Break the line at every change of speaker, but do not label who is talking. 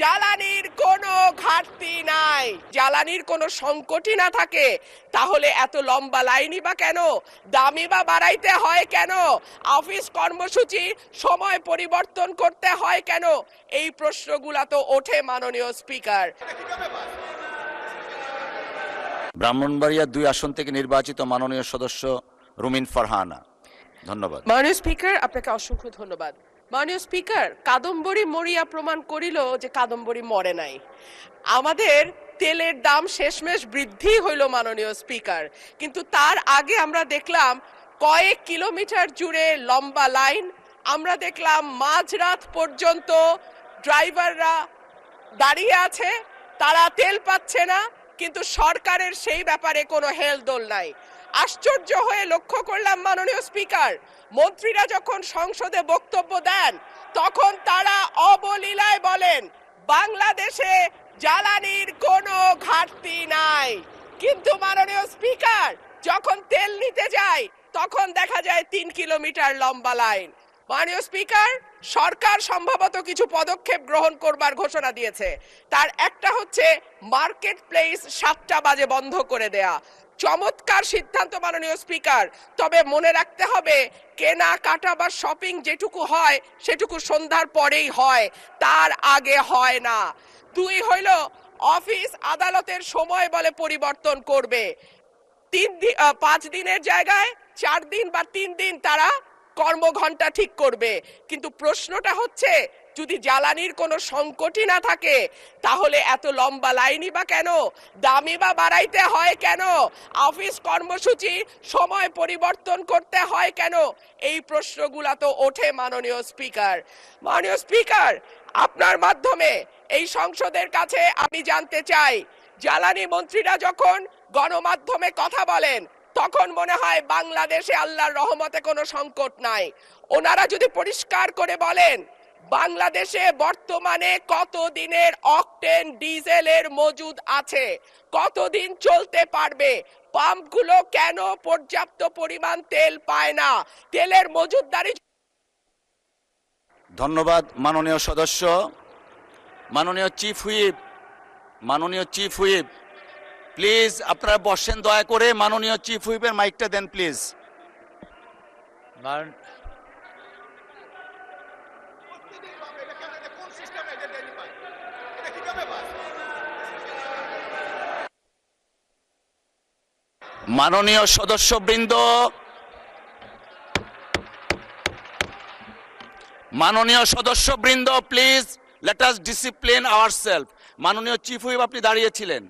জ্বালানির কোনো ঘাটতি নাই, জ্বালানির কোনো সংকটই না থাকে, তাহলে এত লম্বা লাইনই বা কেন, দামই বা বাড়াইতে হয় কেন, অফিস কর্মসূচি সময় পরিবর্তন করতে হয় কেন? এই প্রশ্নগুলা তো ওঠে মাননীয় স্পিকার।
ব্রাহ্মণবাড়িয়া 2 আসন থেকে নির্বাচিত মাননীয় সদস্য রুমিন ফারহানা। ধন্যবাদ।
মাননীয় স্পিকার, আপনাকে অসংখ্য ধন্যবাদ। মাননীয় স্পিকার, কাদম্বরী মরিয়া প্রমাণ করিল যে কাদম্বরী মরে নাই। আমাদের তেলের দাম শেষমেশ বৃদ্ধি হইল মাননীয় স্পিকার, কিন্তু তার আগে আমরা দেখলাম কয়েক কিলোমিটার জুড়ে লম্বা লাইন। আমরা দেখলাম মাঝরাত পর্যন্ত ড্রাইভাররা দাঁড়িয়ে আছে, তারা তেল পাচ্ছে না, কিন্তু সরকারের সেই ব্যাপারে কোনো হেলদোল নাই। আশ্চর্য হয়ে লক্ষ্য করলাম মাননীয় স্পিকার, মন্ত্রীরা যখন সংসদে বক্তব্য দেন তখন তারা অবলীলায় বলেন বাংলাদেশে জ্বালানির কোনো ঘাটতি নাই, কিন্তু মাননীয় স্পিকার যখন তেল নিতে যায় তখন দেখা যায় 3 কিলোমিটার লম্বা লাইন। মাননীয় স্পিকার, সরকার সম্ভবত কিছু পদক্ষেপ গ্রহণ করবার ঘোষণা দিয়েছে। তার একটা হচ্ছে মার্কেট প্লেস 7টা বাজে বন্ধ করে দেয়া। চমৎকার সিদ্ধান্ত মাননীয় স্পিকার, তবে মনে রাখতে হবে কেনা কাটা বা শপিং যেটুকু হয় সেটুকু সন্ধ্যার পরেই হয়, তার আগে হয় না। 2 হইল অফিস আদালতের সময় বলে পরিবর্তন করবে। 5 দিনের জায়গায় 4 দিন বা 3 দিন তারা কর্মঘণ্টা ঠিক করবে, কিন্তু প্রশ্নটা হচ্ছে যদি জ্বালানির কোনো সংকটই না থাকে তাহলে এত লম্বা লাইনই বা কেন, দামই বা বাড়াইতে হয় কেন, অফিস কর্মসূচি সময় পরিবর্তন করতে হয় কেন? এই প্রশ্নগুলা তো ওঠে মাননীয় স্পিকার। মাননীয় স্পিকার, আপনার মাধ্যমে এই সংসদের কাছে আমি জানতে চাই, জ্বালানি মন্ত্রীরা যখন গণমাধ্যমে কথা বলেন তখন মনে হয় বাংলাদেশে আল্লাহর রহমতে কোনো সংকট নাই। ওনারা যদি পরিষ্কার করে বলেন বাংলাদেশে বর্তমানে কত দিনের অকটেন ডিজেলের মজুদ আছে, কতদিন চলতে পারবে, পাম্পগুলো কেন পর্যাপ্ত পরিমাণ তেল পায় না, তেলের মজুদদারি।
ধন্যবাদ মাননীয় সদস্য। মাননীয় চিফ হুইপ প্লিজ আপনারা বসেন দয়া করে। মাননীয় চিফ হুইপের মাইকটা দেন প্লিজ। মাননীয় সদস্যবৃন্দ, please let us discipline ourself. মাননীয় চিফ হুইপ আপনি দাঁড়িয়েছিলেন।